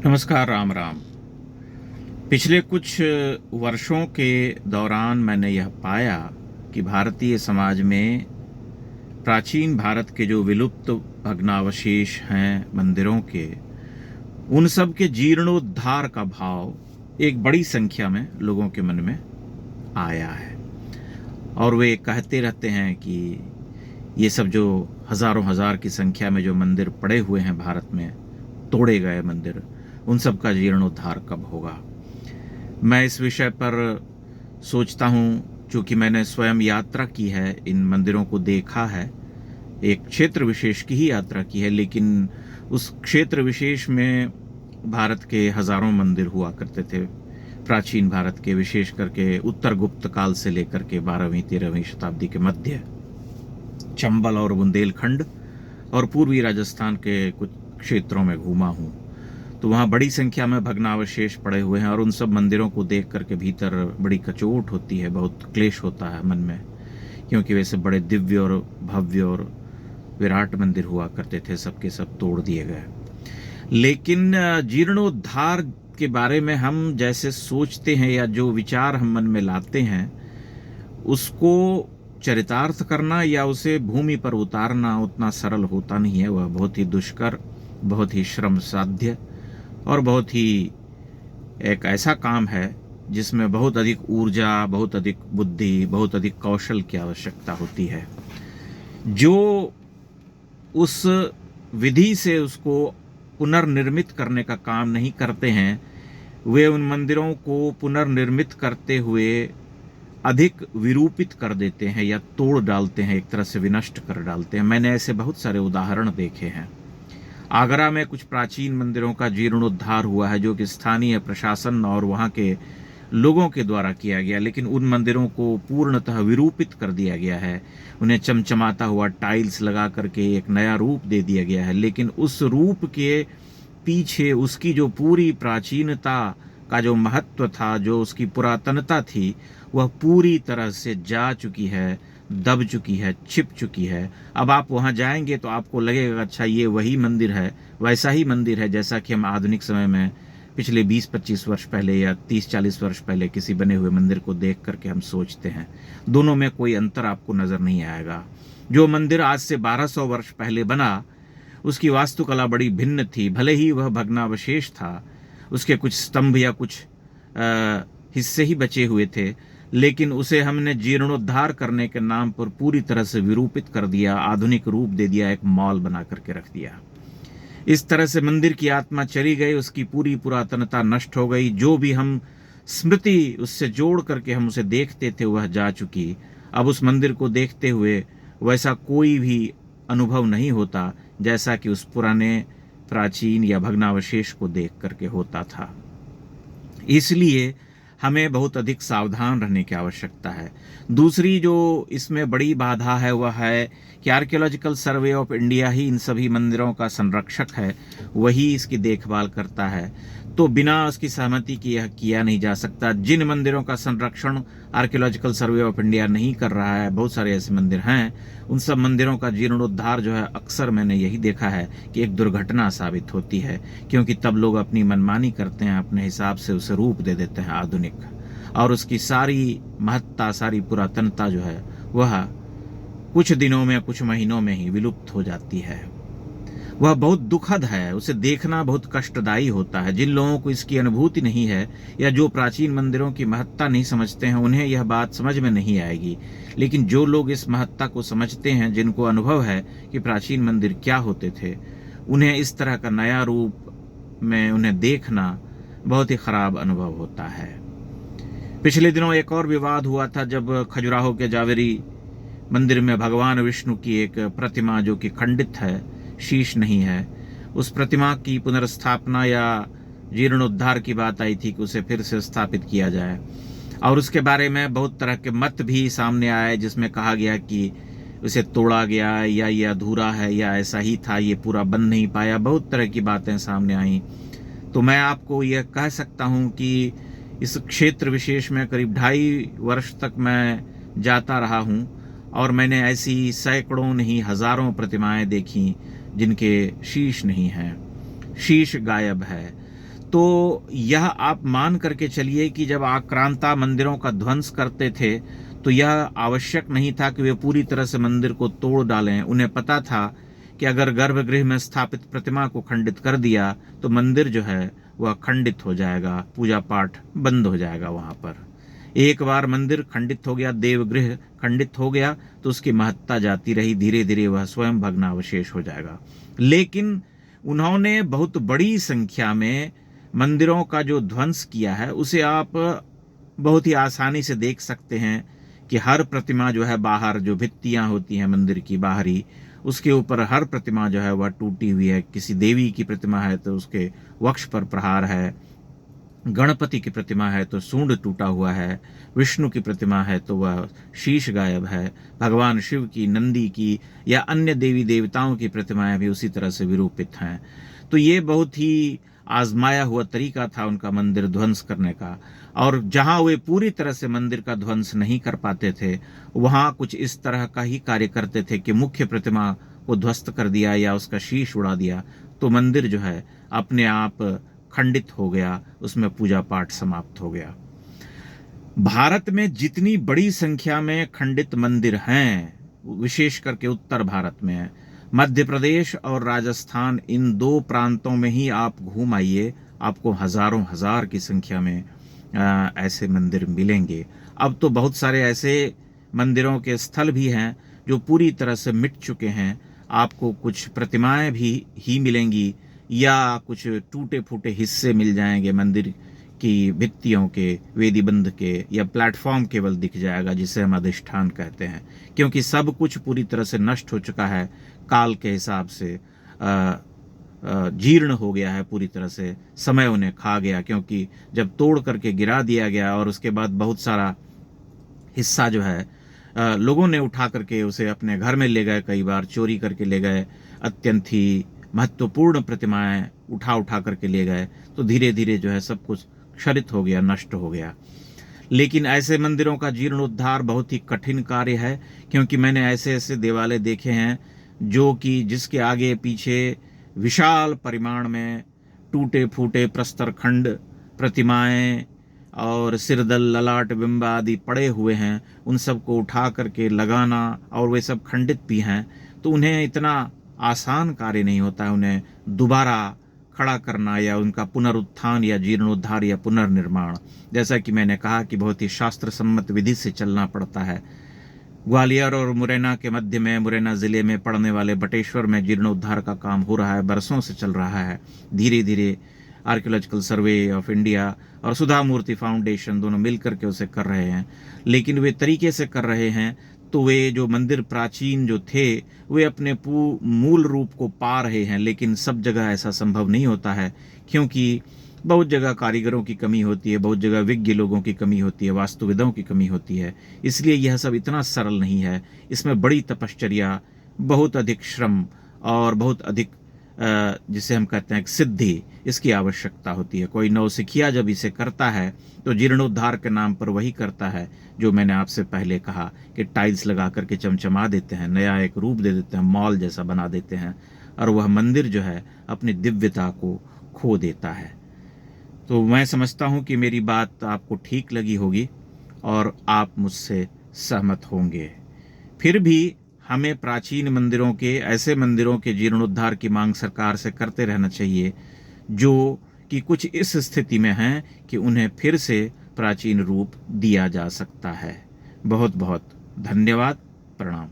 नमस्कार, राम राम। पिछले कुछ वर्षों के दौरान मैंने यह पाया कि भारतीय समाज में प्राचीन भारत के जो विलुप्त भग्नावशेष हैं मंदिरों के, उन सब के जीर्णोद्धार का भाव एक बड़ी संख्या में लोगों के मन में आया है। और वे कहते रहते हैं कि ये सब जो हजारों हजार की संख्या में जो मंदिर पड़े हुए हैं भारत में, तोड़े गए मंदिर, उन सब का जीर्णोद्धार कब होगा। मैं इस विषय पर सोचता हूँ, चूँकि मैंने स्वयं यात्रा की है, इन मंदिरों को देखा है, एक क्षेत्र विशेष की ही यात्रा की है, लेकिन उस क्षेत्र विशेष में भारत के हजारों मंदिर हुआ करते थे। प्राचीन भारत के, विशेष करके उत्तर गुप्त काल से लेकर के 12वीं-13वीं शताब्दी के मध्य, चंबल और बुंदेलखंड और पूर्वी राजस्थान के कुछ क्षेत्रों में घूमा हूँ। तो वहाँ बड़ी संख्या में भग्नावशेष पड़े हुए हैं और उन सब मंदिरों को देख करके भीतर बड़ी कचोट होती है, बहुत क्लेश होता है मन में, क्योंकि वैसे बड़े दिव्य और भव्य और विराट मंदिर हुआ करते थे, सबके सब तोड़ दिए गए। लेकिन जीर्णोद्धार के बारे में हम जैसे सोचते हैं या जो विचार हम मन में लाते हैं, उसको चरितार्थ करना या उसे भूमि पर उतारना उतना सरल होता नहीं है। वह बहुत ही दुष्कर, बहुत ही श्रम साध्य और बहुत ही एक ऐसा काम है जिसमें बहुत अधिक ऊर्जा, बहुत अधिक बुद्धि, बहुत अधिक कौशल की आवश्यकता होती है। जो उस विधि से उसको पुनर्निर्मित करने का काम नहीं करते हैं, वे उन मंदिरों को पुनर्निर्मित करते हुए अधिक विरूपित कर देते हैं या तोड़ डालते हैं, एक तरह से विनष्ट कर डालते हैं। मैंने ऐसे बहुत सारे उदाहरण देखे हैं। आगरा में कुछ प्राचीन मंदिरों का जीर्णोद्धार हुआ है, जो कि स्थानीय प्रशासन और वहाँ के लोगों के द्वारा किया गया, लेकिन उन मंदिरों को पूर्णतः विरूपित कर दिया गया है। उन्हें चमचमाता हुआ टाइल्स लगा करके एक नया रूप दे दिया गया है, लेकिन उस रूप के पीछे उसकी जो पूरी प्राचीनता का जो महत्व था, जो उसकी पुरातनता थी, वह पूरी तरह से जा चुकी है, दब चुकी है, छिप चुकी है। अब आप वहाँ जाएंगे तो आपको लगेगा अच्छा ये वही मंदिर है, वैसा ही मंदिर है जैसा कि हम आधुनिक समय में पिछले 20-25 वर्ष पहले या 30-40 वर्ष पहले किसी बने हुए मंदिर को देख करके हम सोचते हैं। दोनों में कोई अंतर आपको नजर नहीं आएगा। जो मंदिर आज से 1200 वर्ष पहले बना, उसकी वास्तुकला बड़ी भिन्न थी। भले ही वह भग्नावशेष था, उसके कुछ स्तंभ या कुछ हिस्से ही बचे हुए थे, लेकिन उसे हमने जीर्णोद्धार करने के नाम पर पूरी तरह से विरूपित कर दिया, आधुनिक रूप दे दिया, एक मॉल बना करके रख दिया। इस तरह से मंदिर की आत्मा चली गई, उसकी पूरी पुरातनता नष्ट हो गई। जो भी हम स्मृति उससे जोड़ करके हम उसे देखते थे, वह जा चुकी। अब उस मंदिर को देखते हुए वैसा कोई भी अनुभव नहीं होता जैसा कि उस पुराने प्राचीन या भग्नावशेष को देख करके होता था। इसलिए हमें बहुत अधिक सावधान रहने की आवश्यकता है। दूसरी जो इसमें बड़ी बाधा है वह है कि आर्कियोलॉजिकल सर्वे ऑफ इंडिया ही इन सभी मंदिरों का संरक्षक है, वही इसकी देखभाल करता है, तो बिना उसकी सहमति के यह किया नहीं जा सकता। जिन मंदिरों का संरक्षण आर्कियोलॉजिकल सर्वे ऑफ इंडिया नहीं कर रहा है, बहुत सारे ऐसे मंदिर हैं, उन सब मंदिरों का जीर्णोद्धार जो है, अक्सर मैंने यही देखा है कि एक दुर्घटना साबित होती है, क्योंकि तब लोग अपनी मनमानी करते हैं, अपने हिसाब से उसे रूप दे देते हैं आधुनिक, और उसकी सारी महत्ता, सारी पुरातनता जो है वह कुछ दिनों में, कुछ महीनों में ही विलुप्त हो जाती है। वह बहुत दुखद है, उसे देखना बहुत कष्टदायी होता है। जिन लोगों को इसकी अनुभूति नहीं है या जो प्राचीन मंदिरों की महत्ता नहीं समझते हैं, उन्हें यह बात समझ में नहीं आएगी। लेकिन जो लोग इस महत्ता को समझते हैं, जिनको अनुभव है कि प्राचीन मंदिर क्या होते थे, उन्हें इस तरह का नया रूप में उन्हें देखना बहुत ही खराब अनुभव होता है। पिछले दिनों एक और विवाद हुआ था, जब खजुराहो के जावेरी मंदिर में भगवान विष्णु की एक प्रतिमा, जो कि खंडित है, शीश नहीं है, उस प्रतिमा की पुनर्स्थापना या जीर्णोद्धार की बात आई थी कि उसे फिर से स्थापित किया जाए, और उसके बारे में बहुत तरह के मत भी सामने आए, जिसमें कहा गया कि उसे तोड़ा गया या ये अधूरा है या ऐसा ही था, ये पूरा बन नहीं पाया। बहुत तरह की बातें सामने आई। तो मैं आपको यह कह सकता हूँ कि इस क्षेत्र विशेष में करीब 2.5 वर्ष तक मैं जाता रहा हूँ, और मैंने ऐसी सैकड़ों नहीं हजारों प्रतिमाएं देखी जिनके शीश नहीं हैं, शीश गायब है। तो यह आप मान करके चलिए कि जब आक्रांता मंदिरों का ध्वंस करते थे तो यह आवश्यक नहीं था कि वे पूरी तरह से मंदिर को तोड़ डालें। उन्हें पता था कि अगर गर्भगृह में स्थापित प्रतिमा को खंडित कर दिया तो मंदिर जो है वह खंडित हो जाएगा, पूजा पाठ बंद हो जाएगा वहां पर। एक बार मंदिर खंडित हो गया, देवगृह खंडित हो गया, तो उसकी महत्ता जाती रही, धीरे धीरे वह स्वयं भग्नावशेष हो जाएगा। लेकिन उन्होंने बहुत बड़ी संख्या में मंदिरों का जो ध्वंस किया है उसे आप बहुत ही आसानी से देख सकते हैं कि हर प्रतिमा जो है बाहर, जो भित्तियां होती हैं मंदिर की बाहरी, उसके ऊपर हर प्रतिमा जो है वह टूटी हुई है। किसी देवी की प्रतिमा है तो उसके वक्ष पर प्रहार है, गणपति की प्रतिमा है तो सूंड टूटा हुआ है, विष्णु की प्रतिमा है तो वह शीश गायब है, भगवान शिव की, नंदी की या अन्य देवी देवताओं की प्रतिमाएं भी उसी तरह से विरूपित हैं। तो ये बहुत ही आजमाया हुआ तरीका था उनका मंदिर ध्वंस करने का। और जहां वे पूरी तरह से मंदिर का ध्वंस नहीं कर पाते थे वहां कुछ इस तरह का ही कार्य करते थे कि मुख्य प्रतिमा को ध्वस्त कर दिया या उसका शीश उड़ा दिया तो मंदिर जो है अपने आप खंडित हो गया, उसमें पूजा पाठ समाप्त हो गया। भारत में जितनी बड़ी संख्या में खंडित मंदिर हैं, विशेष करके उत्तर भारत में है, मध्य प्रदेश और राजस्थान, इन दो प्रांतों में ही आप घूम आइए, आपको हजारों हजार की संख्या में ऐसे मंदिर मिलेंगे। अब तो बहुत सारे ऐसे मंदिरों के स्थल भी हैं जो पूरी तरह से मिट चुके हैं। आपको कुछ प्रतिमाएं भी ही मिलेंगी या कुछ टूटे फूटे हिस्से मिल जाएंगे मंदिर की भित्तियों के, वेदीबंध के, या प्लेटफॉर्म केवल दिख जाएगा जिसे हम अधिष्ठान कहते हैं, क्योंकि सब कुछ पूरी तरह से नष्ट हो चुका है, काल के हिसाब से जीर्ण हो गया है पूरी तरह से, समय उन्हें खा गया। क्योंकि जब तोड़ करके गिरा दिया गया और उसके बाद बहुत सारा हिस्सा जो है लोगों ने उठा करके उसे अपने घर में ले गए, कई बार चोरी करके ले गए, अत्यंत ही महत्वपूर्ण प्रतिमाएं उठा करके ले गए, तो धीरे धीरे जो है सब कुछ क्षरित हो गया, नष्ट हो गया। लेकिन ऐसे मंदिरों का जीर्णोद्धार बहुत ही कठिन कार्य है, क्योंकि मैंने ऐसे ऐसे देवालय देखे हैं जो कि जिसके आगे पीछे विशाल परिमाण में टूटे फूटे प्रस्तर खंड, प्रतिमाएं और सिरदल, ललाट, बिंब आदि पड़े हुए हैं। उन सबको उठा करके लगाना, और वे सब खंडित भी हैं, तो उन्हें इतना आसान कार्य नहीं होता है उन्हें दोबारा खड़ा करना या उनका पुनरुत्थान या जीर्णोद्धार या पुनर्निर्माण। जैसा कि मैंने कहा कि बहुत ही शास्त्र सम्मत विधि से चलना पड़ता है। ग्वालियर और मुरैना के मध्य में, मुरैना जिले में पड़ने वाले बटेश्वर में जीर्णोद्धार का काम हो रहा है, बरसों से चल रहा है। धीरे धीरे आर्कियोलॉजिकल सर्वे ऑफ इंडिया और सुधा मूर्ति फाउंडेशन दोनों मिलकर के उसे कर रहे हैं, लेकिन वे तरीके से कर रहे हैं तो वे जो मंदिर प्राचीन जो थे वे अपने मूल रूप को पा रहे हैं। लेकिन सब जगह ऐसा संभव नहीं होता है, क्योंकि बहुत जगह कारीगरों की कमी होती है, बहुत जगह विज्ञ लोगों की कमी होती है, वास्तुविदों की कमी होती है। इसलिए यह सब इतना सरल नहीं है, इसमें बड़ी तपश्चर्या, बहुत अधिक श्रम और बहुत अधिक जिसे हम कहते हैं सिद्धि, इसकी आवश्यकता होती है। कोई नौसिखिया जब इसे करता है तो जीर्णोद्धार के नाम पर वही करता है जो मैंने आपसे पहले कहा कि टाइल्स लगा करके चमचमा देते हैं, नया एक रूप दे देते हैं, मॉल जैसा बना देते हैं, और वह मंदिर जो है अपनी दिव्यता को खो देता है। तो मैं समझता हूँ कि मेरी बात आपको ठीक लगी होगी और आप मुझसे सहमत होंगे। फिर भी हमें प्राचीन मंदिरों के, ऐसे मंदिरों के जीर्णोद्धार की मांग सरकार से करते रहना चाहिए जो कि कुछ इस स्थिति में हैं कि उन्हें फिर से प्राचीन रूप दिया जा सकता है। बहुत बहुत धन्यवाद। प्रणाम।